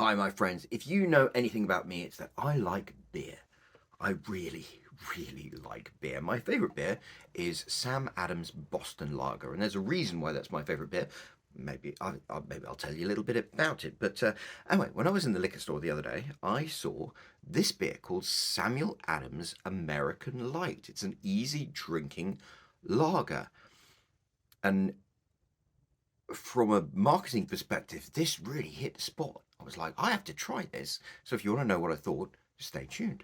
Hi, my friends. If you know anything about me, it's that I like beer. I really, really like beer. My favorite beer is Sam Adams Boston Lager, and there's a reason why that's my favorite beer. Maybe I'll tell you a little bit about it. But anyway, when I was in the liquor store the other day, I saw this beer called Samuel Adams American Light. It's an easy drinking lager, and from a marketing perspective, this really hit the spot. I was like, I have to try this. So if you want to know what I thought, stay tuned.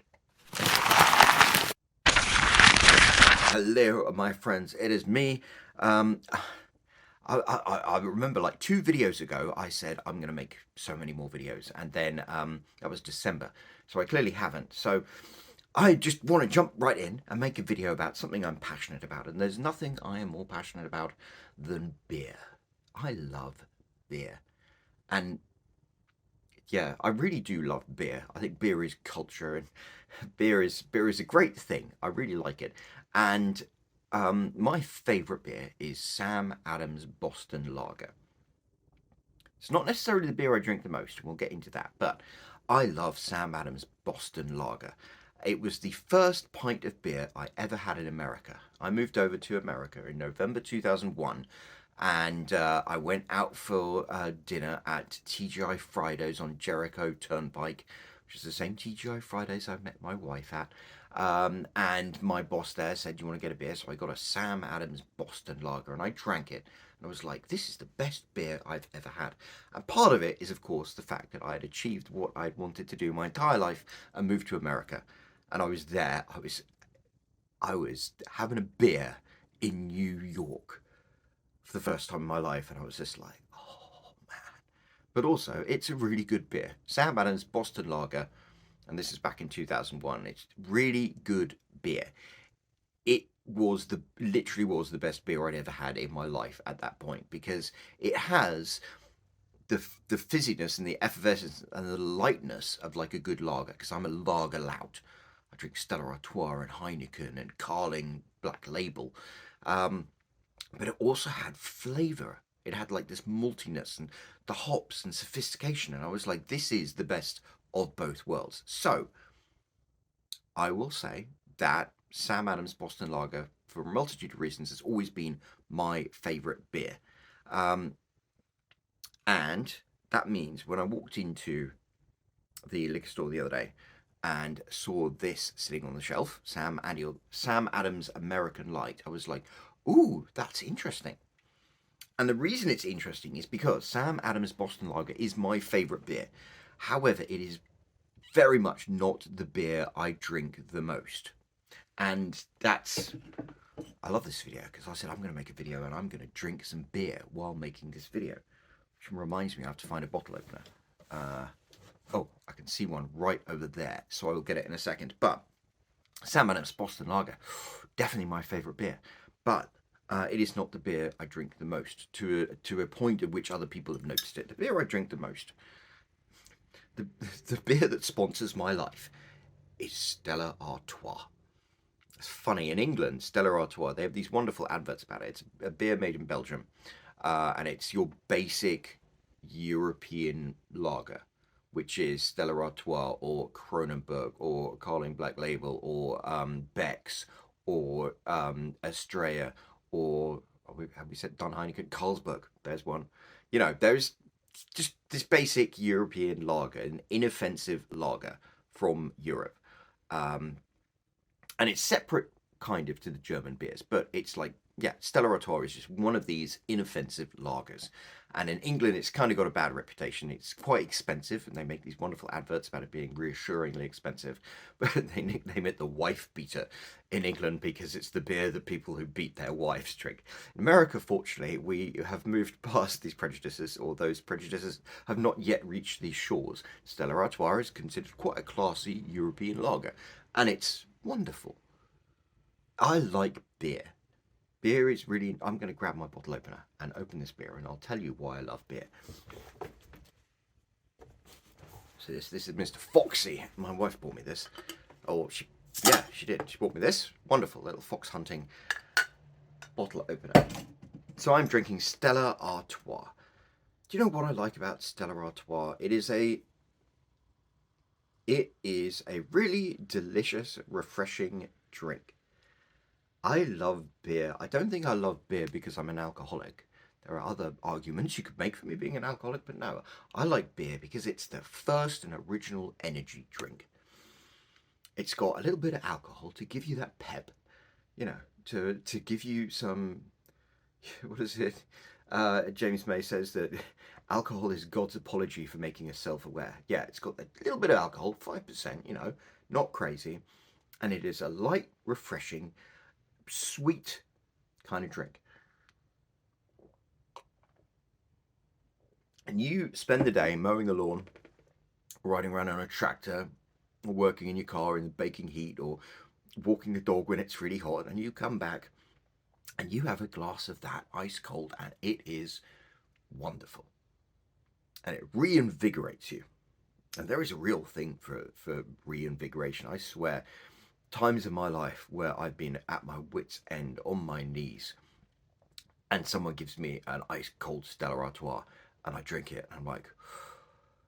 Hello, my friends. It is me. I remember like 2 videos ago, I said I'm going to make so many more videos. And then that was December. So I clearly haven't. So I just want to jump right in and make a video about something I'm passionate about. And there's nothing I am more passionate about than beer. I love beer. And yeah, I really do love beer. I think beer is culture, and beer is a great thing. I really like it. And my favorite beer is Sam Adams Boston Lager. It's not necessarily the beer I drink the most, and we'll get into that, but I love Sam Adams Boston Lager. It was the first pint of beer I ever had in America. I moved over to America in November 2001, and I went out for dinner at TGI Fridays on Jericho Turnpike, which is the same TGI Fridays I met my wife at. And my boss there said, "Do you want to get a beer?" So I got a Sam Adams Boston Lager, and I drank it. And I was like, this is the best beer I've ever had. And part of it is, of course, the fact that I had achieved what I'd wanted to do my entire life and moved to America. And I was there. I was having a beer in New York for the first time in my life, and I was just like, oh man. But also, it's a really good beer. Sam Adams Boston Lager, and this is back in 2001. It's really good beer. It literally was the best beer I'd ever had in my life at that point, because it has the fizziness and the effervescence and the lightness of like a good lager, because I'm a lager lout. I drink Stella Artois and Heineken and Carling Black Label. But it also had flavor. It had like this maltiness and the hops and sophistication. And I was like, this is the best of both worlds. So I will say that Sam Adams Boston Lager, for a multitude of reasons, has always been my favorite beer. Um, and that means when I walked into the liquor store the other day and saw this sitting on the shelf, Sam Adams American Light, I was like, ooh, that's interesting. And the reason it's interesting is because Sam Adams Boston Lager is my favorite beer. However, it is very much not the beer I drink the most. And I love this video because I said I'm going to make a video and I'm going to drink some beer while making this video. Which reminds me, I have to find a bottle opener. Oh, I can see one right over there, so I will get it in a second. But Sam Adams Boston Lager, definitely my favourite beer. But it is not the beer I drink the most, to a point at which other people have noticed it. The beer I drink the most, the beer that sponsors my life, is Stella Artois. It's funny, in England, Stella Artois, they have these wonderful adverts about it. It's a beer made in Belgium, and it's your basic European lager, which is Stella Artois or Kronenberg or Carling Black Label or Beck's or Estrella or have we said Don Heineken? Carlsberg, there's one. There's just this basic European lager, an inoffensive lager from Europe. And it's separate kind of to the German beers, but it's like, yeah, Stella Artois is just one of these inoffensive lagers. And in England, it's kind of got a bad reputation. It's quite expensive, and they make these wonderful adverts about it being reassuringly expensive. But they nickname it the wife beater in England because it's the beer that people who beat their wives drink. In America, fortunately, we have moved past these prejudices, or those prejudices have not yet reached these shores. Stella Artois is considered quite a classy European lager, and it's wonderful. I like beer. Beer is really. I'm going to grab my bottle opener and open this beer, and I'll tell you why I love beer. So this is Mr. Foxy. My wife bought me this. Oh, she did. She bought me this wonderful little fox hunting bottle opener. So I'm drinking Stella Artois. Do you know what I like about Stella Artois? It is a It is a really delicious, refreshing drink. I love beer. I don't think I love beer because I'm an alcoholic. There are other arguments you could make for me being an alcoholic, but no, I like beer because it's the first and original energy drink. It's got a little bit of alcohol to give you that pep, to give you some. What is it? James May says that alcohol is God's apology for making us self-aware. Yeah, it's got a little bit of alcohol, 5%, not crazy, and it is a light, refreshing, sweet kind of drink. And you spend the day mowing the lawn, riding around on a tractor, or working in your car in the baking heat, or walking the dog when it's really hot, and you come back and you have a glass of that ice cold, and it is wonderful. And it reinvigorates you. And there is a real thing for reinvigoration. I swear, times in my life where I've been at my wit's end on my knees and someone gives me an ice cold Stella Artois and I drink it and I'm like,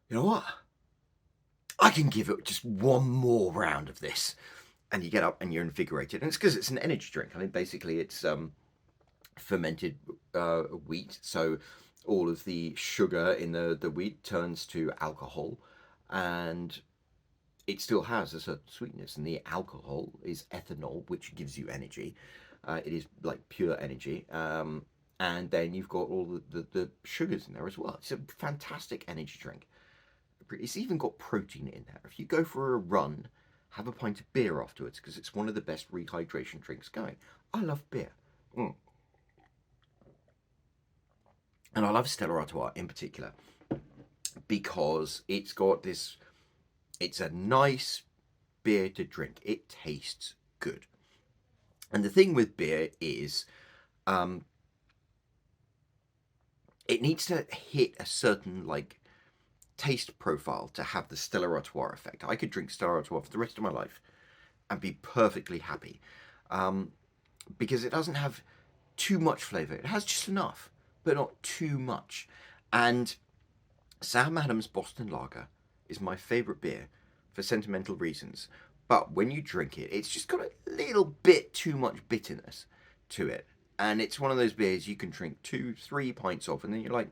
you know what? I can give it just one more round of this. And you get up and you're invigorated. And it's because it's an energy drink. I mean, basically it's fermented wheat. So all of the sugar in the wheat turns to alcohol and it still has a certain sweetness, and the alcohol is ethanol, which gives you energy. It is like pure energy. And then you've got all the sugars in there as well. It's a fantastic energy drink. It's even got protein in there. If you go for a run, have a pint of beer afterwards because it's one of the best rehydration drinks going. I love beer. And I love Stella Artois in particular because it's got this, it's a nice beer to drink. It tastes good. And the thing with beer is it needs to hit a certain taste profile to have the Stella Artois effect. I could drink Stella Artois for the rest of my life and be perfectly happy because it doesn't have too much flavour. It has just enough, but not too much. And Sam Adams Boston Lager is my favourite beer for sentimental reasons. But when you drink it, it's just got a little bit too much bitterness to it. And it's one of those beers you can drink 2-3 pints of, and then you're like,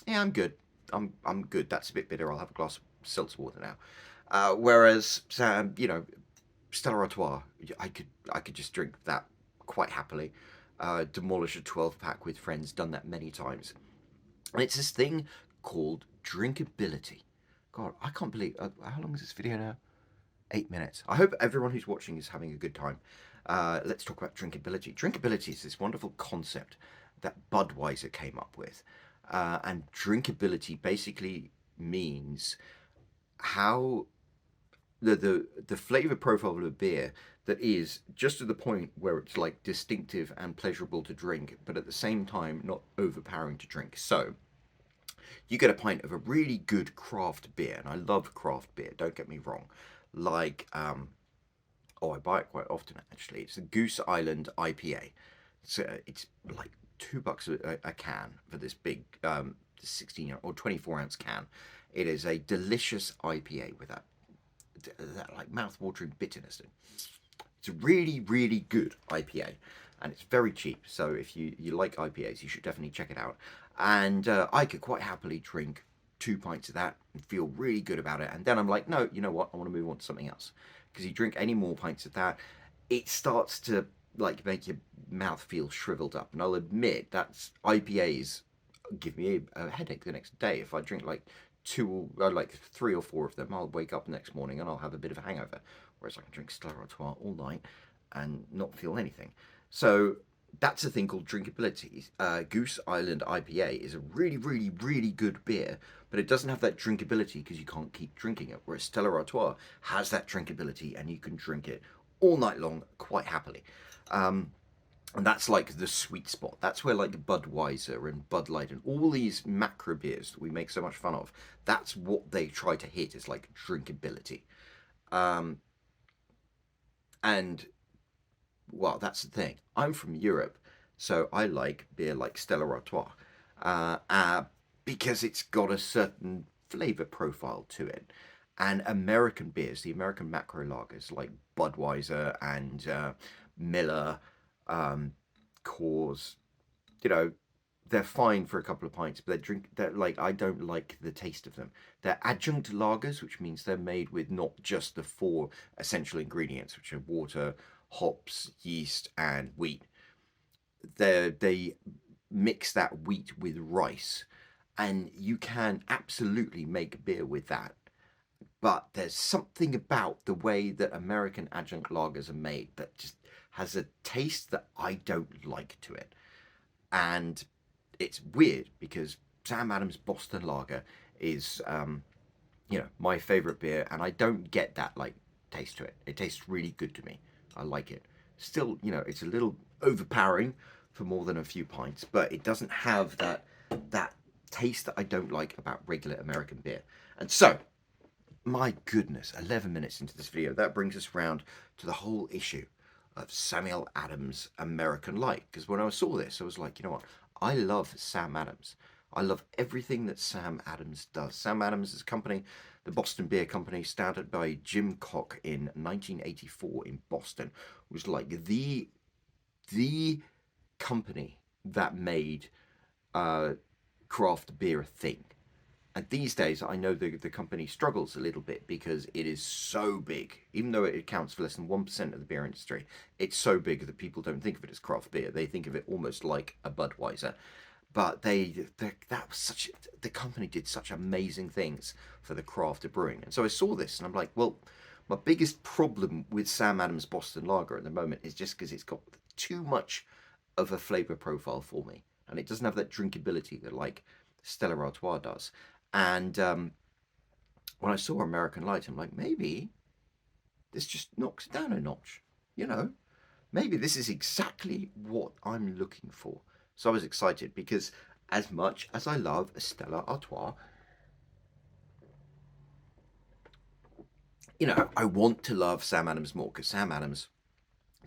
yeah, I'm good. I'm good. That's a bit bitter. I'll have a glass of seltzer water now. Whereas, Stella Artois, I could just drink that quite happily. Demolish a 12-pack with friends. Done that many times. And it's this thing called drinkability. God, I can't believe. How long is this video now? 8 minutes. I hope everyone who's watching is having a good time. Let's talk about drinkability. Drinkability is this wonderful concept that Budweiser came up with. And drinkability basically means how the flavor profile of a beer that is just to the point where it's like distinctive and pleasurable to drink, but at the same time not overpowering to drink. So you get a pint of a really good craft beer, and I love craft beer, don't get me wrong. I buy it quite often actually. It's a Goose Island IPA. It's like $2 a can for this big 16 or 24-ounce can. It is a delicious IPA with that like mouth-watering bitterness. It's a really, really good IPA, and it's very cheap. So if you like IPAs, you should definitely check it out. And I could quite happily drink 2 pints of that and feel really good about it. And then I'm like, no, you know what? I want to move on to something else. Because you drink any more pints of that, it starts to make your mouth feel shriveled up. And I'll admit that IPAs give me a headache the next day. If I drink like 3 or 4 of them, I'll wake up the next morning and I'll have a bit of a hangover. Whereas I can drink Stella Artois all night and not feel anything. So that's a thing called drinkability. Goose Island IPA is a really, really, really good beer, but it doesn't have that drinkability because you can't keep drinking it. Whereas Stella Artois has that drinkability and you can drink it all night long quite happily. And that's like the sweet spot. That's where like Budweiser and Bud Light and all these macro beers that we make so much fun of, that's what they try to hit is like drinkability. And well, that's the thing. I'm from Europe, so I like beer like Stella Artois because it's got a certain flavour profile to it. And American beers, the American macro lagers like Budweiser and Miller, um, Coors, you know, they're fine for a couple of pints, but they're like, I don't like the taste of them. They're adjunct lagers, which means they're made with not just the four essential ingredients, which are water, hops, yeast, and wheat. They mix that wheat with rice, and you can absolutely make beer with that. But there's something about the way that American adjunct lagers are made that just has a taste that I don't like to it. And it's weird because Sam Adams Boston Lager is, my favorite beer, and I don't get that like taste to it. It tastes really good to me. I like it. Still, it's a little overpowering for more than a few pints, but it doesn't have that taste that I don't like about regular American beer. And so, my goodness, 11 minutes into this video, that brings us round to the whole issue of Samuel Adams American Light. Because when I saw this, I was like, you know what? I love Sam Adams. I love everything that Sam Adams does. Sam Adams is a company, the Boston Beer Company, started by Jim Koch in 1984 in Boston, was like the company that made craft beer a thing. And these days, I know the company struggles a little bit because it is so big. Even though it accounts for less than 1% of the beer industry, it's so big that people don't think of it as craft beer. They think of it almost like a Budweiser. But the company did such amazing things for the craft of brewing. And so I saw this and I'm like, well, my biggest problem with Sam Adams Boston Lager at the moment is just because it's got too much of a flavor profile for me. And it doesn't have that drinkability that like Stella Artois does. And when I saw American Light, I'm like, maybe this just knocks it down a notch. Maybe this is exactly what I'm looking for. So I was excited because as much as I love a Stella Artois, I want to love Sam Adams more because Sam Adams,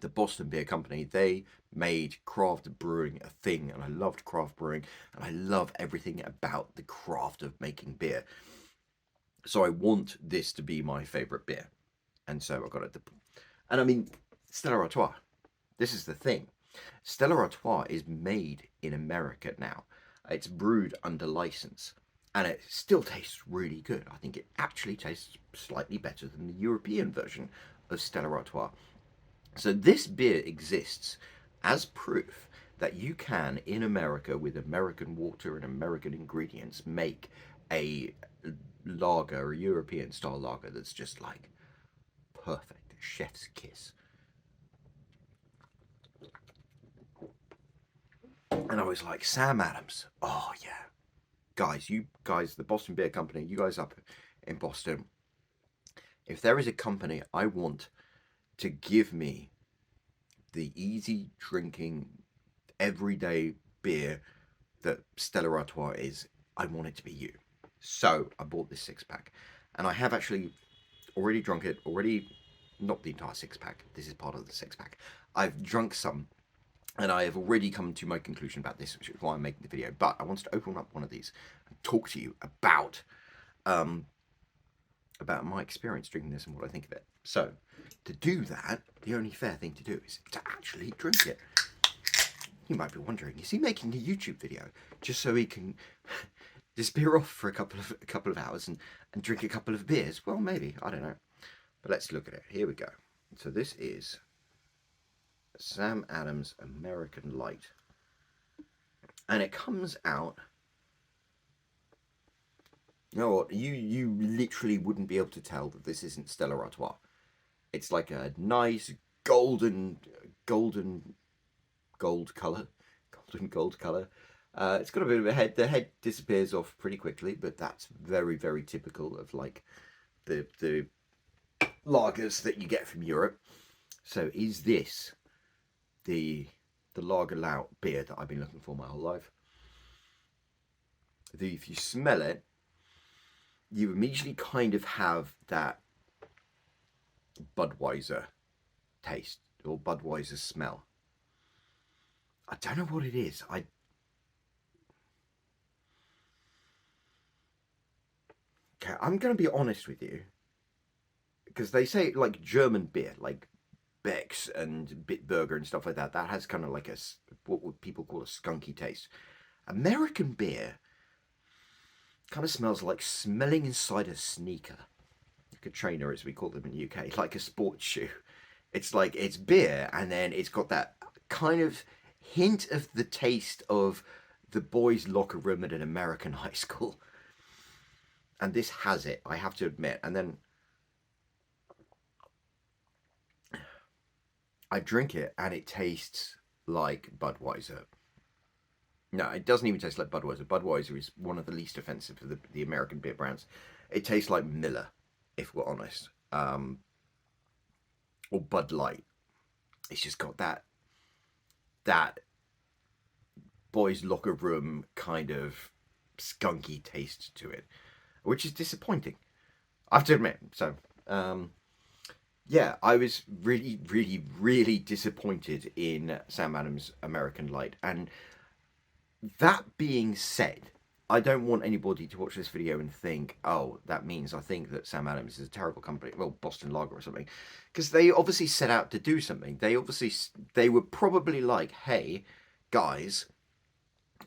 the Boston Beer Company, they made craft brewing a thing, and I loved craft brewing, and I love everything about the craft of making beer. So I want this to be my favorite beer, and so I got it. And I mean, Stella Artois. This is the thing. Stella Artois is made in America now. It's brewed under license, and it still tastes really good. I think it actually tastes slightly better than the European version of Stella Artois. So this beer exists as proof that you can, in America, with American water and American ingredients, make a lager, a European style lager that's just like perfect, chef's kiss. And I was like, Sam Adams, oh yeah. You guys, the Boston Beer Company, you guys up in Boston, if there is a company I want to give me the easy drinking, everyday beer that Stella Artois is, I want it to be you. So I bought this 6-pack, and I have actually already drunk it, not the entire 6-pack, this is part of the 6-pack. I've drunk some, and I have already come to my conclusion about this, which is why I'm making the video. But I wanted to open up one of these and talk to you about my experience drinking this and what I think of it. So, to do that, the only fair thing to do is to actually drink it. You might be wondering, is he making a YouTube video just so he can disappear off for a couple of hours and drink a couple of beers? Well, maybe, I don't know. But let's look at it. Here we go. So this is Sam Adams American Light, and it comes out, you know what, you literally wouldn't be able to tell that this isn't Stella Artois. It's like a nice golden gold color. It's got a bit of a head. The head disappears off pretty quickly, but that's very, very typical of like the lagers that you get from Europe. So is this the lager lout beer that I've been looking for my whole life? If you smell it, you immediately kind of have that Budweiser taste or Budweiser smell. I don't know what it is. Okay, I'm going to be honest with you. because they say like German beer, like Beck's and Bitburger and stuff like that, that has kind of like what would people call a skunky taste. American beer kind of smells like smelling inside a sneaker, like a trainer as we call them in the UK, like a sports shoe. It's like it's beer, and then it's got that kind of hint of the taste of the boys' locker room at an American high school. And this has it, I have to admit. And then I drink it, and it tastes like Budweiser. No, it doesn't even taste like Budweiser. Budweiser is one of the least offensive of the American beer brands. It tastes like Miller, if we're honest, or Bud Light. It's just got that boys' locker room kind of skunky taste to it, which is disappointing, I have to admit. So, yeah, I was really, really, really disappointed in Sam Adams American Light. And that being said, I don't want anybody to watch this video and think, oh, that means I think that Sam Adams is a terrible company, well, Boston Lager or something, because they obviously set out to do something. They were probably like, hey, guys,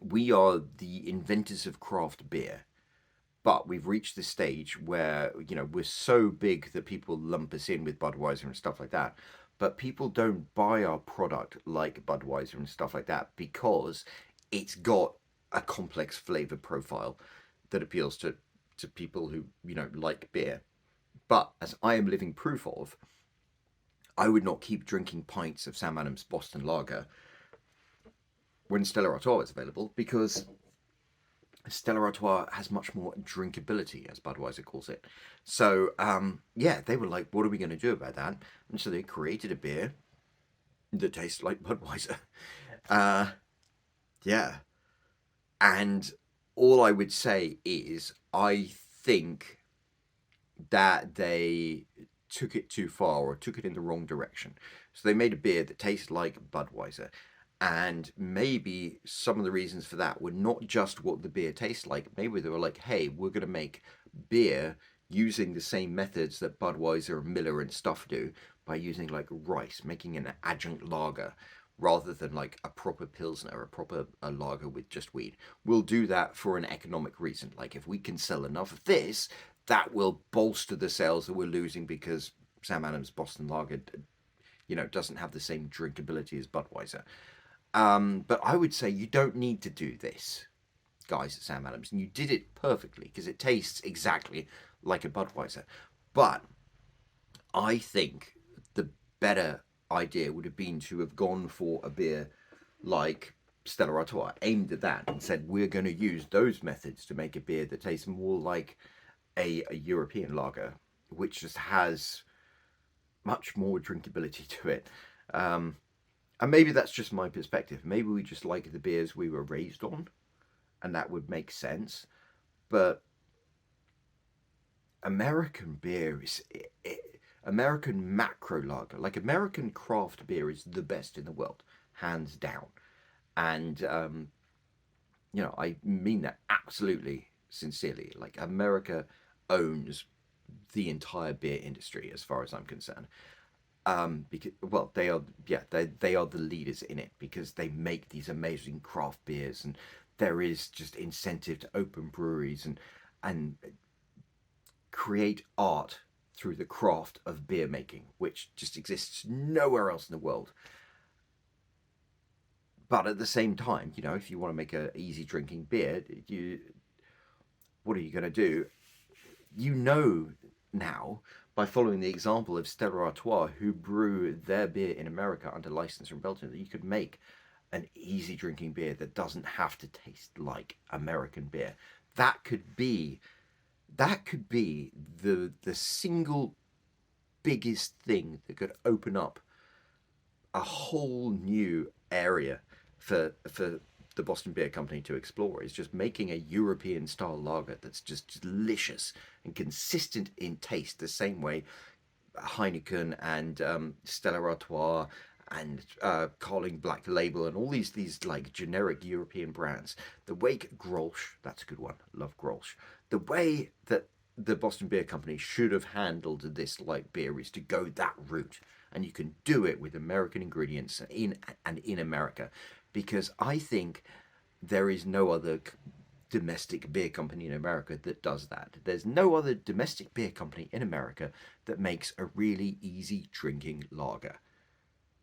we are the inventors of craft beer, but we've reached this stage where, we're so big that people lump us in with Budweiser and stuff like that. But people don't buy our product like Budweiser and stuff like that because it's got a complex flavor profile that appeals to people who, like beer. But as I am living proof of, I would not keep drinking pints of Sam Adams Boston Lager when Stella Artois is available, because Stella Artois has much more drinkability, as Budweiser calls it. So, yeah, they were like, what are we going to do about that? And so they created a beer that tastes like Budweiser. Yeah. And all I would say is I think that they took it too far, or took it in the wrong direction. So they made a beer that tastes like Budweiser. And maybe some of the reasons for that were not just what the beer tastes like. Maybe they were like, hey, we're going to make beer using the same methods that Budweiser and Miller and stuff do, by using like rice, making an adjunct lager rather than like a proper Pilsner, a proper lager with just wheat. We'll do that for an economic reason. Like, if we can sell enough of this, that will bolster the sales that we're losing because Sam Adams Boston Lager, doesn't have the same drinkability as Budweiser. But I would say you don't need to do this, guys, at Sam Adams. And you did it perfectly because it tastes exactly like a Budweiser. But I think the better idea would have been to have gone for a beer like Stella Artois, aimed at that, and said, we're going to use those methods to make a beer that tastes more like a European lager, which just has much more drinkability to it. And maybe that's just my perspective. Maybe we just like the beers we were raised on, and that would make sense. But American beer is... American macro lager, like American craft beer, is the best in the world, hands down. And, I mean that absolutely sincerely. Like, America owns the entire beer industry as far as I'm concerned. Because, well, they are the leaders in it, because they make these amazing craft beers, and there is just incentive to open breweries and create art through the craft of beer making, which just exists nowhere else in the world. But at the same time, if you want to make an easy drinking beer, what are you going to do? Now, by following the example of Stella Artois, who brew their beer in America under license from Belgium, that you could make an easy drinking beer that doesn't have to taste like American beer. That could be the single biggest thing that could open up a whole new area for the Boston Beer Company to explore, is just making a European style lager that's just delicious and consistent in taste, the same way Heineken and Stella Artois and Carling Black Label and all these like generic European brands. The way Grolsch, that's a good one, love Grolsch. The way that the Boston Beer Company should have handled this light beer is to go that route, and you can do it with American ingredients in America, because I think there is no other domestic beer company in America that does that. There's no other domestic beer company in America that makes a really easy drinking lager,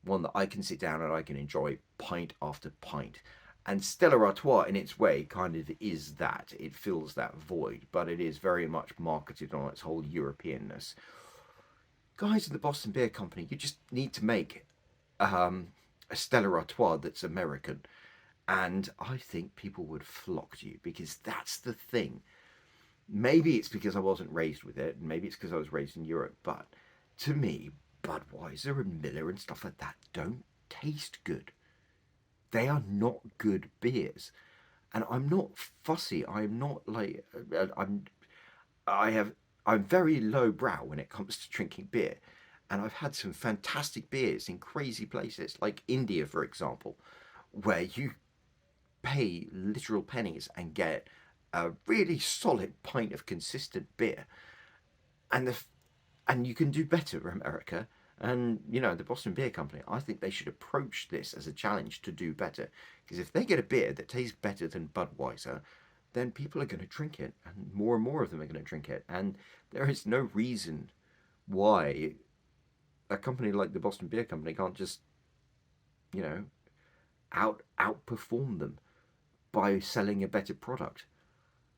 one that I can sit down and I can enjoy pint after pint. And Stella Artois, in its way, kind of is that. It fills that void, but it is very much marketed on its whole Europeanness. Guys at the Boston Beer Company, you just need to make a Stella Artois that's American. And I think people would flock to you, because that's the thing. Maybe it's because I wasn't raised with it, and maybe it's because I was raised in Europe, but to me, Budweiser and Miller and stuff like that don't taste good. They are not good beers. And I'm not fussy. I'm not like I have I'm very lowbrow when it comes to drinking beer. And I've had some fantastic beers in crazy places, like India, for example, where you pay literal pennies and get a really solid pint of consistent beer. And and you can do better, America. And the Boston Beer Company, I think they should approach this as a challenge to do better. Because if they get a beer that tastes better than Budweiser, then people are going to drink it, and more of them are going to drink it. And there is no reason why a company like the Boston Beer Company can't just, you know, outperform them by selling a better product.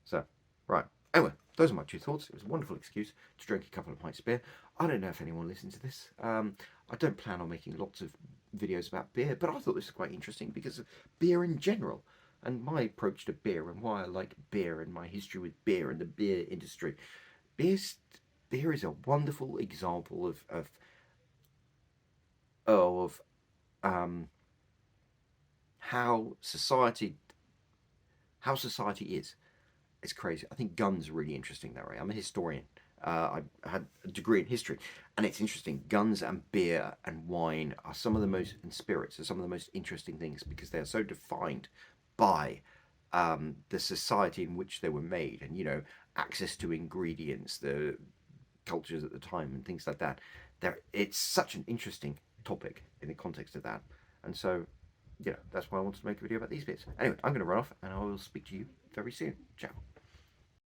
So, right. Anyway, those are my two thoughts. It was a wonderful excuse to drink a couple of pints of beer. I don't know if anyone listens to this. I don't plan on making lots of videos about beer, but I thought this was quite interesting because of beer in general and my approach to beer and why I like beer and my history with beer and the beer industry. Beer's, Beer is a wonderful example of how society is. It's crazy. I think guns are really interesting that way. I'm a historian. I had a degree in history, and it's interesting. Guns and beer and wine are some of the most, and spirits are some of the most interesting things because they are so defined by the society in which they were made, and access to ingredients, the cultures at the time, and things like that. It's such an interesting topic in the context of that, and so that's why I wanted to make a video about these bits. Anyway, I'm going to run off, and I will speak to you very soon. Ciao.